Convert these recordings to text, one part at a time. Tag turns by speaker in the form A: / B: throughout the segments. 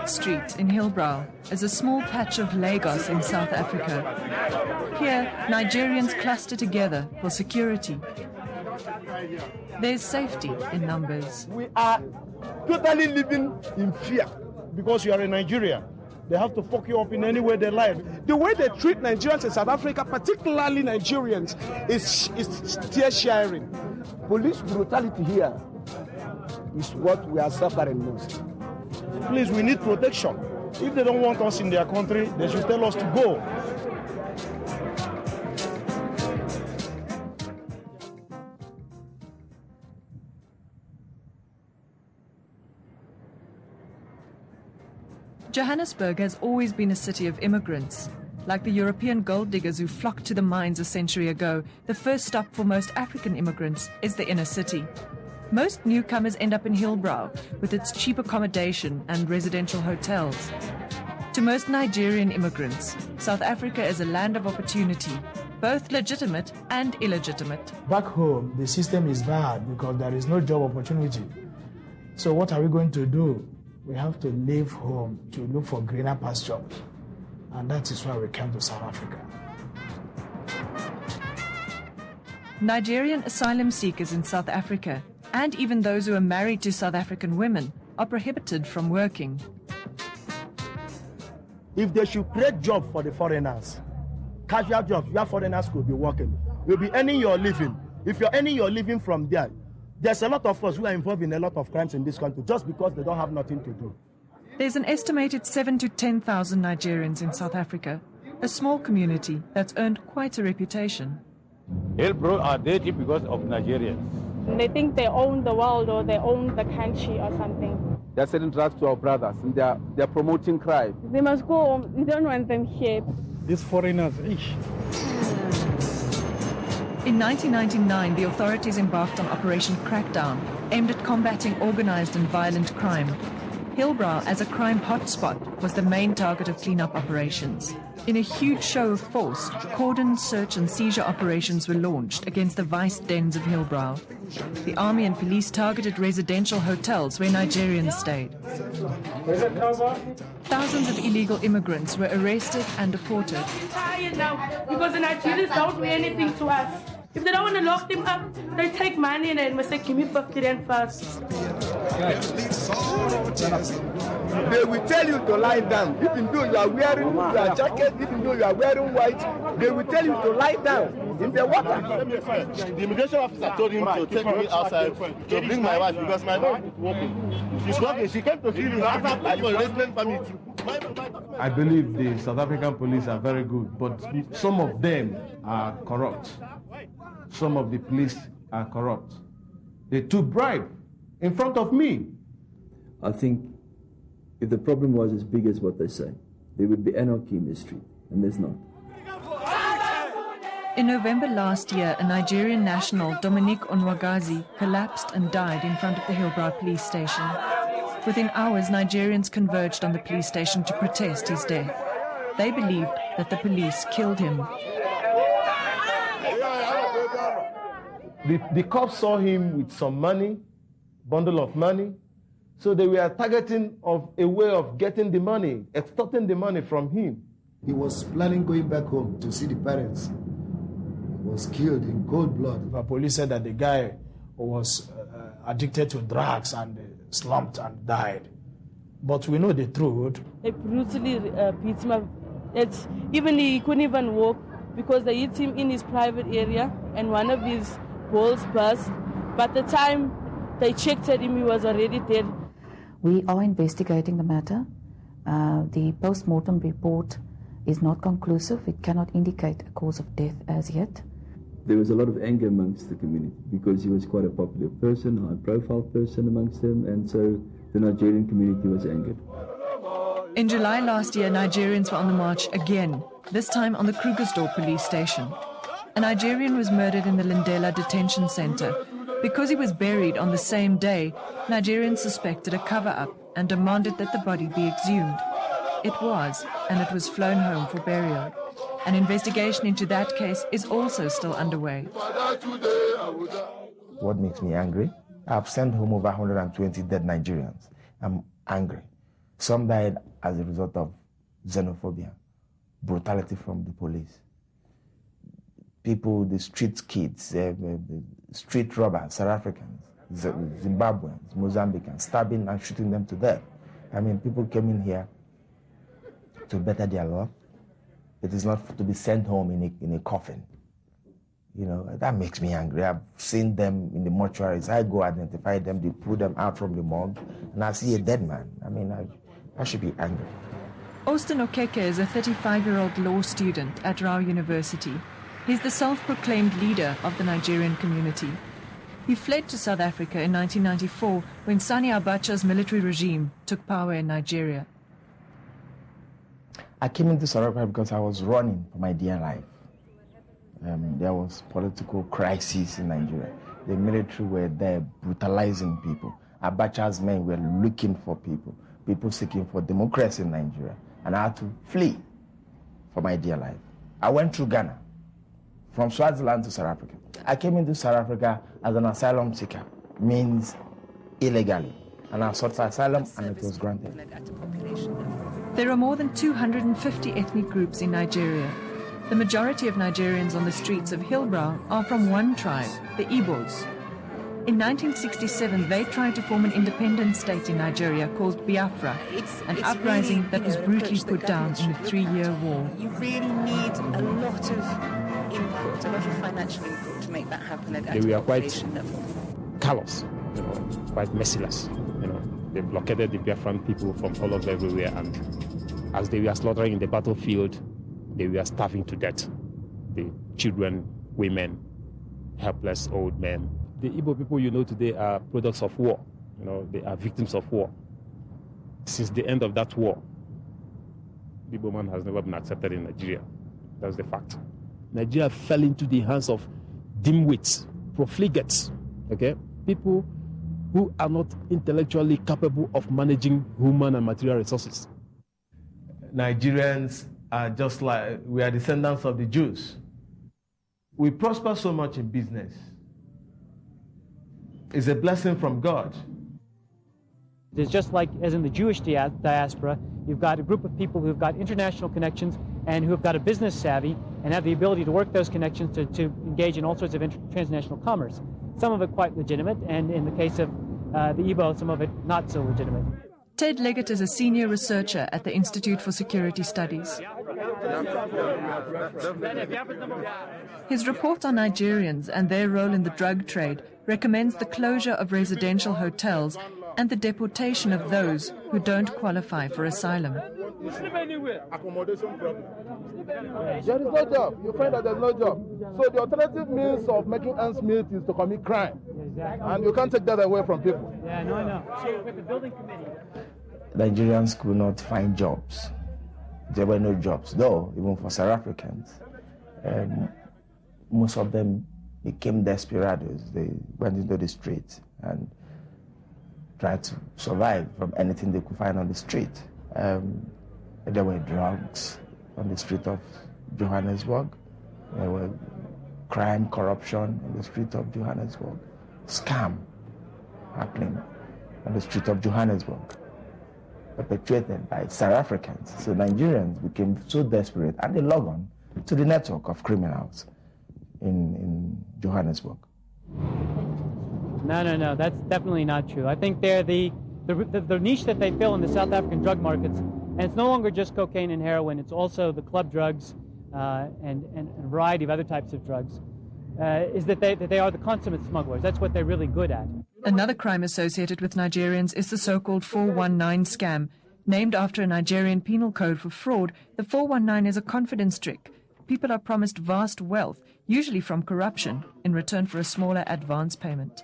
A: Port Street in Hillbrow is a small patch of Lagos in South Africa. Here, Nigerians cluster together for security. There's safety in numbers.
B: We are totally living in fear because you are in Nigeria. They have to fuck you up in any way they like.
C: The way they treat Nigerians in South Africa, particularly Nigerians, is tear-sharing.
D: Police brutality here is what we are suffering most.
B: Please, we need protection. If they don't want us in their country, they should tell us to go.
A: Johannesburg has always been a city of immigrants. Like the European gold diggers who flocked to the mines a century ago, the first stop for most African immigrants is the inner city. Most newcomers end up in Hillbrow, with its cheap accommodation and residential hotels. To most Nigerian immigrants, South Africa is a land of opportunity, both legitimate and illegitimate.
E: Back home, the system is bad because there is no job opportunity. So what are we going to do? We have to leave home to look for greener pastures. And that is why we came to South Africa.
A: Nigerian asylum seekers in South Africa, and even those who are married to South African women, are prohibited from working.
B: If they should create jobs for the foreigners, casual jobs, where foreigners could be working, you'll be earning your living. If you're earning your living from there, there's a lot of us who are involved in a lot of crimes in this country just because they don't have nothing to do.
A: There's an estimated 7,000 to 10,000 Nigerians in South Africa, a small community that's earned quite a reputation.
F: Hillbrow are dirty because of Nigerians.
G: They think they own the world or they own the country or something.
D: They're selling drugs to our brothers and they're promoting crime.
G: They must go home. We don't want them here.
B: These foreigners,
A: In 1999, the authorities embarked on Operation Crackdown, aimed at combating organized and violent crime. Hillbrow, as a crime hotspot, was the main target of cleanup operations. In a huge show of force, cordon, search and seizure operations were launched against the vice dens of Hillbrow. The army and police targeted residential hotels where Nigerians stayed. Thousands of illegal immigrants were arrested and deported.
H: I'm tired now because the Nigerians don't do anything to us. If they don't want to lock them up, they take money and they must say, give me 50 rand first.
D: They will tell you to lie down. Even though you are wearing your jacket, even though you are wearing white, they will tell you to lie down in the water.
B: The immigration officer told him to take me outside to bring my wife because my wife is working. She's working. She came to see me after applying for a resident permit.
I: I believe the South African police are very good, but some of them are corrupt. Some of the police are corrupt. They took bribe in front of me.
J: I think if the problem was as big as what they say, there would be anarchy in the street, and there's not.
A: In November last year, a Nigerian national, Dominique Onwagazi, collapsed and died in front of the Hillbrow police station. Within hours, Nigerians converged on the police station to protest his death. They believed that the police killed him.
I: The cops saw him with some money, bundle of money, so they were targeting of a way of getting the money, extorting the money from him.
K: He was planning going back home to see the parents. He was killed in cold blood.
E: The police said that the guy was addicted to drugs and slumped and died. But we know the truth.
G: They brutally beat him up. Even he couldn't even walk because they hit him in his private area and one of his balls burst. But the time they checked at him, he was already dead.
L: We are investigating the matter. The post-mortem report is not conclusive. It cannot indicate a cause of death as yet.
J: There was a lot of anger amongst the community because he was quite a popular person, a high-profile person amongst them, and so the Nigerian community was angered.
A: In July last year, Nigerians were on the march again, this time on the Krugersdorp police station. A Nigerian was murdered in the Lindela detention center. Because he was buried on the same day, Nigerians suspected a cover-up and demanded that the body be exhumed. It was, and it was flown home for burial. An investigation into that case is also still underway.
M: What makes me angry? I've sent home over 120 dead Nigerians. I'm angry. Some died as a result of xenophobia, brutality from the police. People, the street kids, street robbers, South Africans, Zimbabweans, Mozambicans, stabbing and shooting them to death. I mean, people came in here to better their lot. It is not to be sent home in a coffin. You know, that makes me angry. I've seen them in the mortuaries. I go identify them, they pull them out from the morgue, and I see a dead man. I mean, I should be angry.
A: Austin Okeke is a 35-year-old law student at Rao University. He's the self-proclaimed leader of the Nigerian community. He fled to South Africa in 1994 when Sani Abacha's military regime took power in Nigeria.
M: I came into South Africa because I was running for my dear life. There was political crisis in Nigeria. The military were there brutalizing people. Abacha's men were looking for people seeking for democracy in Nigeria. And I had to flee for my dear life. I went through Ghana, from Swaziland to South Africa. I came into South Africa as an asylum seeker, means illegally. And I sought for asylum and it was granted.
A: There are more than 250 ethnic groups in Nigeria. The majority of Nigerians on the streets of Hillbrow are from one tribe, the Igbos. In 1967, they tried to form an independent state in Nigeria called Biafra, an uprising that was brutally put down in the 3-year war.
N: You really need a lot of input, a lot of financial input to make that happen at
O: we
N: a
O: are quite
N: population level.
O: Callous, quite merciless. They blockaded the Biafran people from all over everywhere, and as they were slaughtering in the battlefield, they were starving to death. The children, women, helpless old men. The Igbo people today are products of war. They are victims of war. Since the end of that war, the Igbo man has never been accepted in Nigeria. That's the fact. Nigeria fell into the hands of dimwits, profligates, people who are not intellectually capable of managing human and material resources.
I: Nigerians are just like, we are descendants of the Jews. We prosper so much in business. It's a blessing from God.
P: It's just like as in the Jewish diaspora, you've got a group of people who've got international connections and who've got a business savvy and have the ability to work those connections to engage in all sorts of transnational commerce. Some of it quite legitimate, and in the case of the Igbo, some of it not so legitimate.
A: Ted Leggett is a senior researcher at the Institute for Security Studies. His report on Nigerians and their role in the drug trade recommends the closure of residential hotels and the deportation of those who don't qualify for asylum.
Q: Accommodation problem. There is no job. You find that there's no job. So the alternative means of making ends meet is to commit crime. And you can't take that away from people.
P: Yeah, no, I know. So with the building committee.
M: Nigerians could not find jobs. There were no jobs, though, even for South Africans. Most of them became desperados. They went into the streets and tried to survive from anything they could find on the street. There were drugs on the street of Johannesburg. There were crime, corruption on the street of Johannesburg. Scam happening on the street of Johannesburg, perpetuated by South Africans. So Nigerians became so desperate and they log on to the network of criminals in Johannesburg.
P: No, that's definitely not true. I think they're the niche that they fill in the South African drug markets, and it's no longer just cocaine and heroin, it's also the club drugs and a variety of other types of drugs, is that they are the consummate smugglers. That's what they're really good at.
A: Another crime associated with Nigerians is the so-called 419 scam. Named after a Nigerian penal code for fraud, the 419 is a confidence trick. People are promised vast wealth, usually from corruption, in return for a smaller advance payment.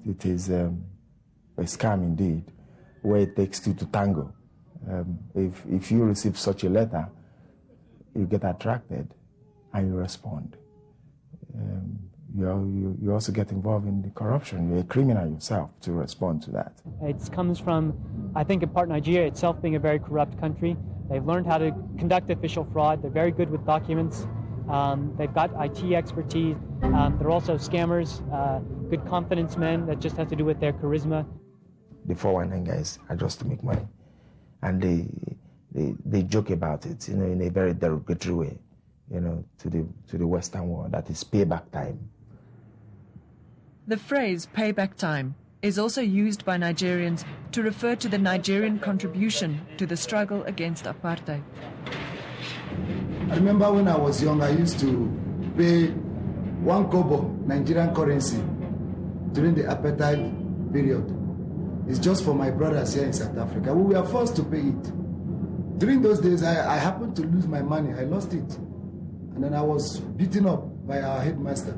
M: It is a scam indeed, where it takes two to tango. If you receive such a letter, you get attracted and you respond. You also get involved in the corruption. You're a criminal yourself to respond to that.
P: It comes from, I think, in part Nigeria itself being a very corrupt country. They've learned how to conduct official fraud. They're very good with documents. They've got IT expertise. They're also scammers, good confidence men. That just has to do with their charisma.
M: The 419 guys are just to make money. and they joke about it, in a very derogatory way, to the Western world. That is payback time.
A: The phrase payback time is also used by Nigerians to refer to the Nigerian contribution to the struggle against apartheid.
K: I remember when I was young, I used to pay 1 kobo Nigerian currency during the apartheid period. It's just for my brothers here in South Africa. We were forced to pay it. During those days, I happened to lose my money. I lost it. And then I was beaten up by our headmaster.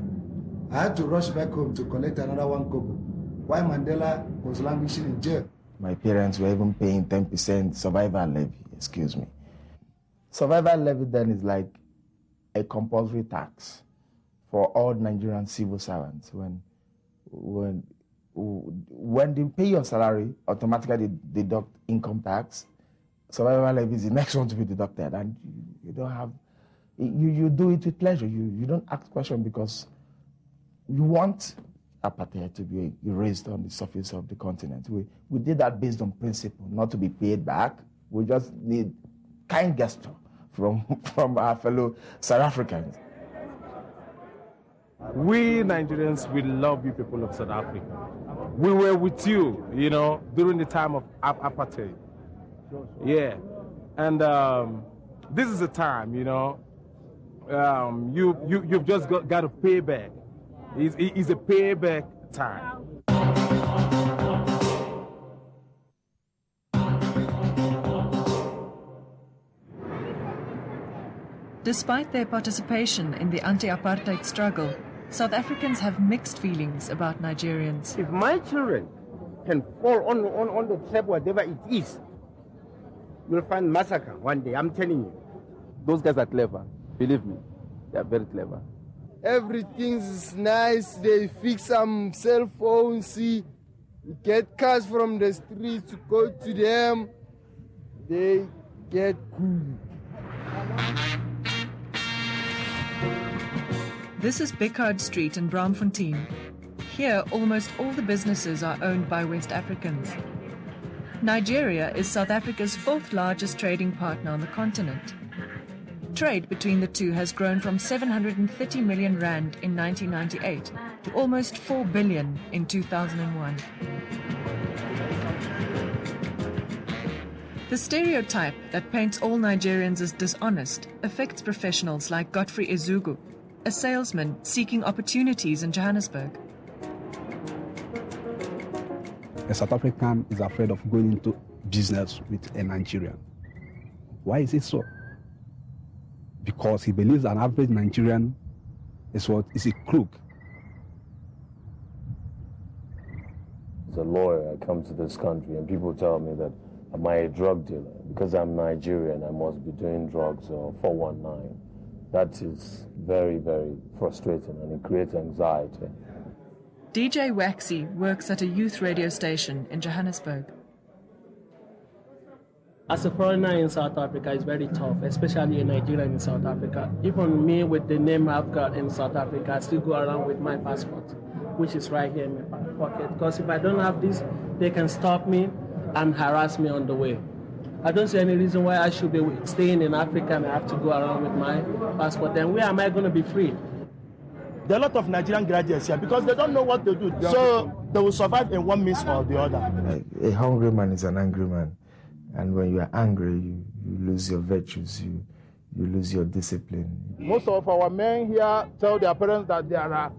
K: I had to rush back home to collect another 1 kobo, while Mandela was languishing in jail.
M: My parents were even paying 10% survival levy, excuse me. Survival levy then is like a compulsory tax for all Nigerian civil servants. When they pay your salary, automatically they deduct income tax. Survival levy is the next one to be deducted, and you don't have, you do it with pleasure. You don't ask questions because you want apartheid to be erased on the surface of the continent. We did that based on principle, not to be paid back. We just need kind gesture from our fellow South Africans.
I: We Nigerians, we love you people of South Africa. We were with you, during the time of apartheid. Yeah, and this is the time, you've just got to pay back. It's a payback time.
A: Despite their participation in the anti-apartheid struggle, South Africans have mixed feelings about Nigerians.
R: If my children can fall on the trap, whatever it is, you'll find massacre one day, I'm telling you.
S: Those guys are clever. Believe me, they are very clever.
T: Everything's nice. They fix some cell phones, get cars from the streets to go to them. They get cool.
A: This is Bickard Street in Braamfontein. Here, almost all the businesses are owned by West Africans. Nigeria is South Africa's 4th largest trading partner on the continent. Trade between the two has grown from 730 million rand in 1998 to almost 4 billion in 2001. The stereotype that paints all Nigerians as dishonest affects professionals like Godfrey Ezugu, a salesman seeking opportunities in Johannesburg.
U: A South African is afraid of going into business with a Nigerian. Why is it so? Because he believes an average Nigerian is a crook.
V: As a lawyer, I come to this country and people tell me that am I a drug dealer? Because I'm Nigerian, I must be doing drugs or 419. That is very, very frustrating and it creates anxiety.
A: DJ Waxy works at a youth radio station in Johannesburg.
W: As a foreigner in South Africa, it's very tough, especially a Nigerian in South Africa. Even me, with the name I've got in South Africa, I still go around with my passport, which is right here in my pocket. Because if I don't have this, they can stop me and harass me on the way. I don't see any reason why I should be staying in Africa and I have to go around with my passport. Then where am I going to be free?
B: There are a lot of Nigerian graduates here because they don't know what to do. So they will survive in one means or the other.
M: A hungry man is an angry man. And when you are angry, you lose your virtues, you lose your discipline.
Q: Most of our men here tell their parents that there are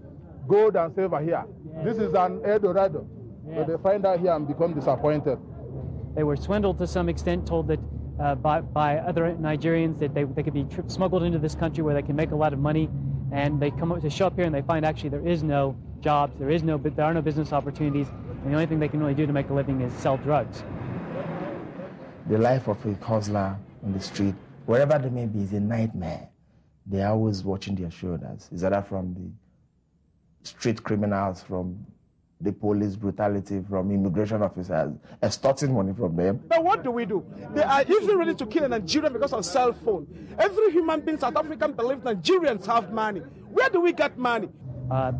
Q: gold and silver here. This is an El Dorado. So they find out here and become disappointed.
P: They were swindled to some extent, told that by other Nigerians that they could be smuggled into this country where they can make a lot of money, and they come up to show up here and they find actually there is no jobs, there are no business opportunities, and the only thing they can really do to make a living is sell drugs.
M: The life of a hustler on the street, wherever they may be, is a nightmare. They are always watching their shoulders. Is that from the street criminals, from the police brutality, from immigration officers, extorting money from them?
C: Now what do? They are easily ready to kill a Nigerian because of cell phone. Every human being, South African, believes Nigerians have money. Where do we get money?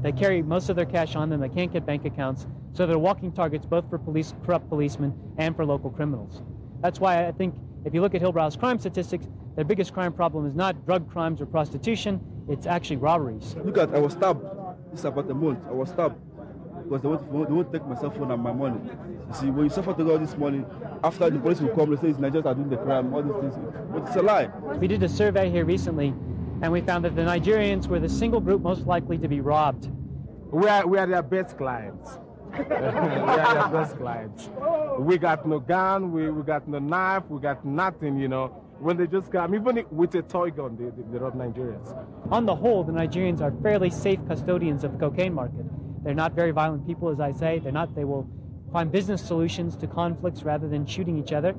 P: They carry most of their cash on them. They can't get bank accounts. So they're walking targets both for corrupt policemen and for local criminals. That's why I think if you look at Hillbrow's crime statistics, their biggest crime problem is not drug crimes or prostitution, it's actually robberies.
S: Look at, I was stabbed. This is about a month. I was stabbed because they won't take my cell phone and my money. You see, when you suffer to go all this money, after the police will come, they say it's Nigerians are doing the crime, all these things. But it's a lie.
P: We did a survey here recently, and we found that the Nigerians were the single group most likely to be robbed.
C: We are their best clients. We are their best clients. We got no gun, we got no knife, we got nothing, you know. When they just come, even with a toy gun, they rob Nigerians.
P: On the whole, the Nigerians are fairly safe custodians of the cocaine market. They're not very violent people, as I say. They will find business solutions to conflicts rather than shooting each other.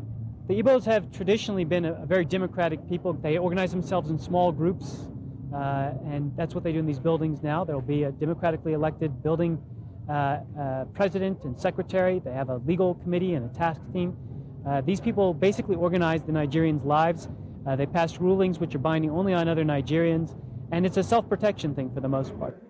P: The Igbos have traditionally been a very democratic people. They organize themselves in small groups, and that's what they do in these buildings now. There will be a democratically elected building president and secretary. They have a legal committee and a task team. These people basically organize the Nigerians' lives. They pass rulings which are binding only on other Nigerians, and it's a self-protection thing for the most part.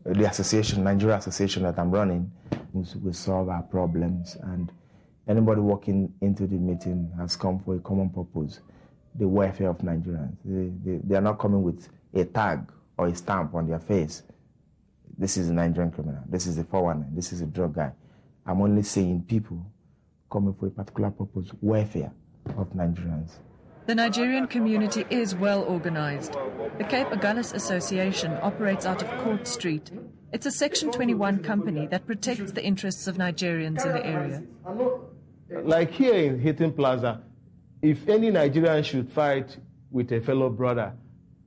M: The association, Nigeria association that I'm running, we solve our problems, and anybody walking into the meeting has come for a common purpose, the welfare of Nigerians. They are not coming with a tag or a stamp on their face. This is a Nigerian criminal, this is a 419, this is a drug guy. I'm only saying people coming for a particular purpose, welfare of Nigerians.
A: The Nigerian community is well organized. The Cape Agulhas Association operates out of Court Street. It's a Section 21 company that protects the interests of Nigerians in the area.
I: Like here in Hilton Plaza, if any Nigerian should fight with a fellow brother,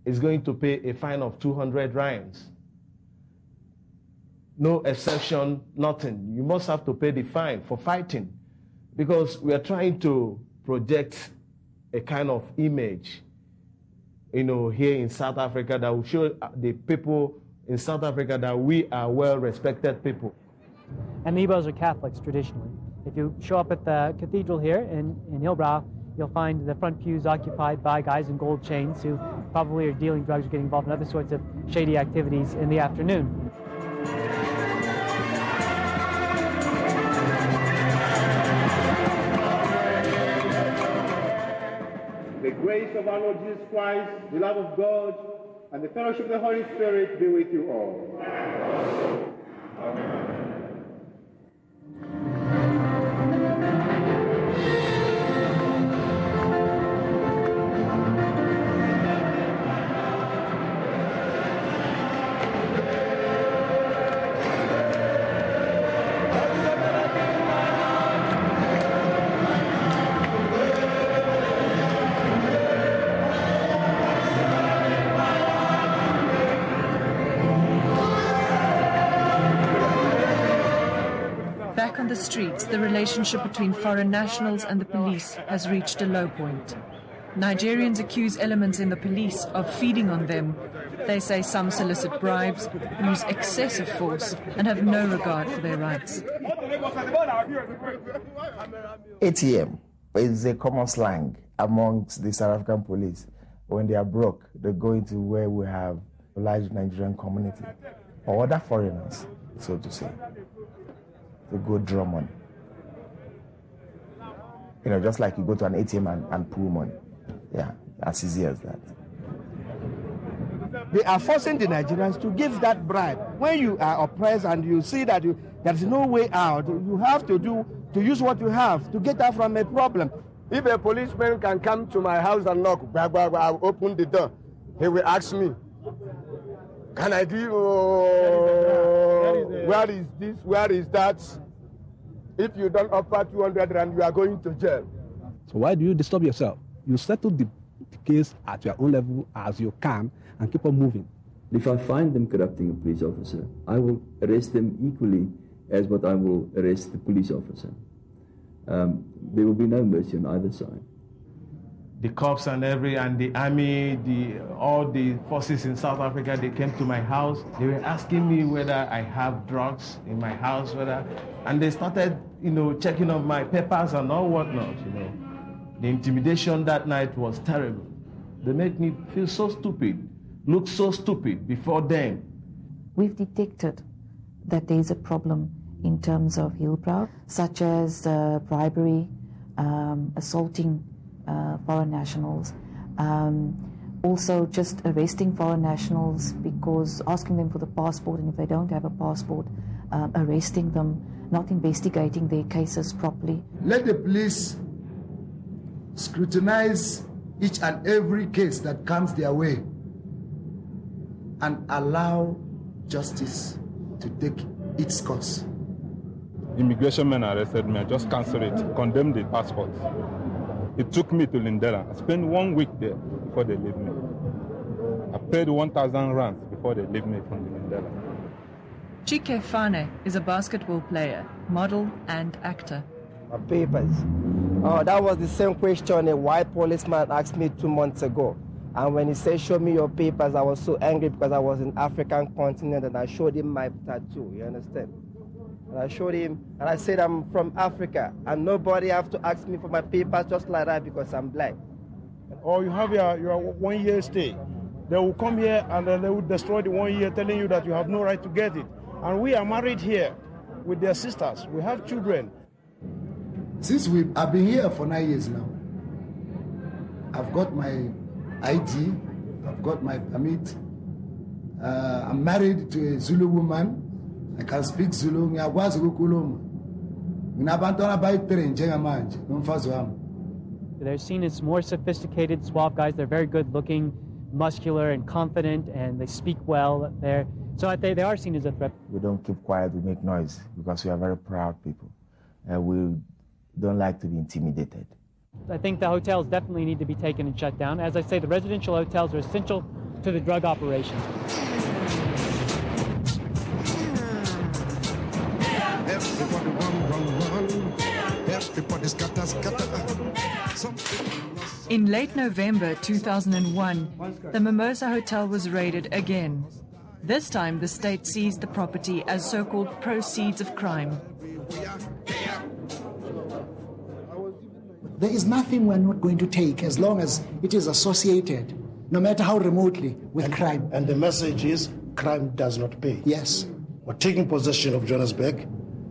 I: is going to pay a fine of 200 rands. No exception, nothing. You must have to pay the fine for fighting, because we are trying to project a kind of image, here in South Africa that will show the people in South Africa that we are well-respected people.
P: And the Igbos are Catholics traditionally. If you show up at the cathedral here in Hillbrow, you'll find the front pews occupied by guys in gold chains who probably are dealing drugs or getting involved in other sorts of shady activities in the afternoon.
D: The grace of our Lord Jesus Christ, the love of God, and the fellowship of the Holy Spirit be with you all. Amen.
A: Back on the streets, the relationship between foreign nationals and the police has reached a low point. Nigerians accuse elements in the police of feeding on them. They say some solicit bribes, use excessive force, and have no regard for their rights.
M: ATM is a common slang amongst the South African police. When they are broke, they go into where we have a large Nigerian community, or other foreigners, so to say. To go draw money. Just like you go to an ATM and pull money. Yeah, as easy as that.
R: They are forcing the Nigerians to give that bribe. When you are oppressed and you see that there is no way out, you have to use what you have to get out from a problem. If a policeman can come to my house and knock, I'll open the door. He will ask me, can I give, where is this, where is that? If you don't offer 200 rand, you are going to jail.
U: So why do you disturb yourself? You settle the case at your own level as you can and keep on moving.
J: If I find them corrupting a police officer, I will arrest them equally as what I will arrest the police officer. There will be no mercy on either side.
I: the cops and the army, all the forces in South Africa, they came to my house. They were asking me whether I have drugs in my house, and they started, checking on my papers and all whatnot, The intimidation that night was terrible. They made me feel so stupid, look so stupid before them.
L: We've detected that there's a problem in terms of Hillbrow, such as bribery, assaulting foreign nationals, also just arresting foreign nationals because asking them for the passport, and if they don't have a passport, arresting them, not investigating their cases properly.
K: Let the police scrutinize each and every case that comes their way and allow justice to take its course.
C: Immigration men arrested me. I just cancelled it, condemned the passport. It took me to Lindela. I spent 1 week there before they leave me. I paid 1,000 rands before they leave me from Lindela.
A: Chike Fane is a basketball player, model and actor.
E: My papers. That was the same question a white policeman asked me 2 months ago. And when he said, show me your papers, I was so angry because I was in African continent and I showed him my tattoo, you understand? And I showed him, and I said I'm from Africa, and nobody have to ask me for my papers just like that because I'm black.
Q: Or you have your 1 year stay. They will come here and then they will destroy the 1 year, telling you that you have no right to get it. And we are married here with their sisters. We have children.
K: Since I've been here for 9 years now, I've got my ID, I've got my permit. I'm married to a Zulu woman. I can speak Zulu.
P: They're seen as more sophisticated, suave guys. They're very good looking, muscular and confident, and they speak well. So they are seen as a threat.
M: We don't keep quiet, we make noise because we are very proud people. And we don't like to be intimidated.
P: I think the hotels definitely need to be taken and shut down. As I say, the residential hotels are essential to the drug operation.
F: Everybody run. Everybody scatter.
A: In late November 2001, the Mimosa Hotel was raided again. This time, the state seized the property as so-called proceeds of crime.
H: There is nothing we're not going to take as long as it is associated, no matter how remotely, with crime.
B: And the message is, crime does not pay.
H: Yes.
B: We're taking possession of Johannesburg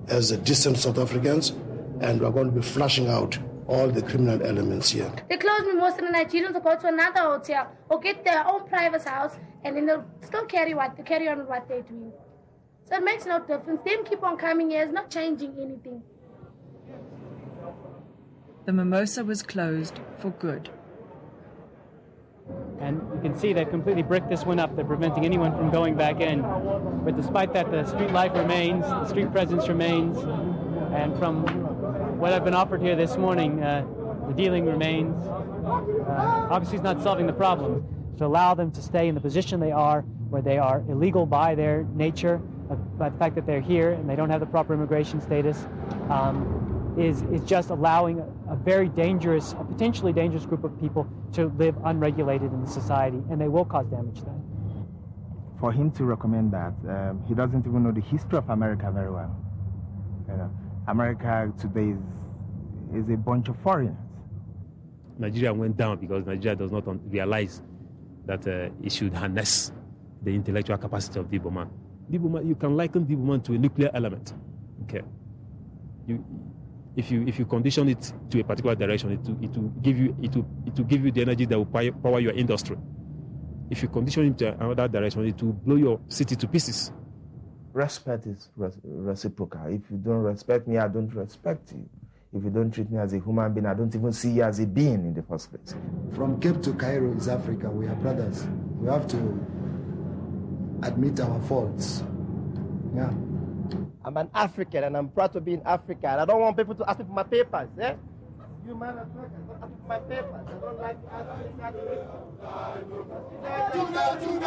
B: as a decent South Africans, and we're going to be flushing out all the criminal elements here.
X: They close me. Most of the Nigerians will go to another hotel or get their own private house, and then they'll still carry on with what they're doing. So it makes no difference. Them keep on coming here. It's not changing anything.
A: The Mimosa was closed for good.
P: And you can see they've completely bricked this one up. They're preventing anyone from going back in. But despite that, the street life remains, the street presence remains, and from what I've been offered here this morning, the dealing remains. Obviously, it's not solving the problem. To allow them to stay in the position they are, where they are illegal by their nature, by the fact that they're here and they don't have the proper immigration status, is just allowing a very dangerous, a potentially dangerous group of people to live unregulated in the society, and they will cause damage then.
M: For him to recommend that, he doesn't even know the history of America very well. America today is a bunch of foreigners.
O: Nigeria went down because Nigeria does not realize that it should harness the intellectual capacity of the Igbo man. The Igbo man, you can liken the Igbo man to a nuclear element. Okay, if you condition it to a particular direction, it will give you the energy that will power your industry. If you condition it to another direction, it will blow your city to pieces.
M: Respect is reciprocal. If you don't respect me, I don't respect you. If you don't treat me as a human being, I don't even see you as a being in the first place.
K: From Cape to Cairo is Africa. We are brothers. We have to admit our faults. Yeah.
E: I'm an African and I'm proud to be in Africa. And I don't want people to ask me for my papers. Eh? You man, don't ask me for my papers. I don't like to ask me.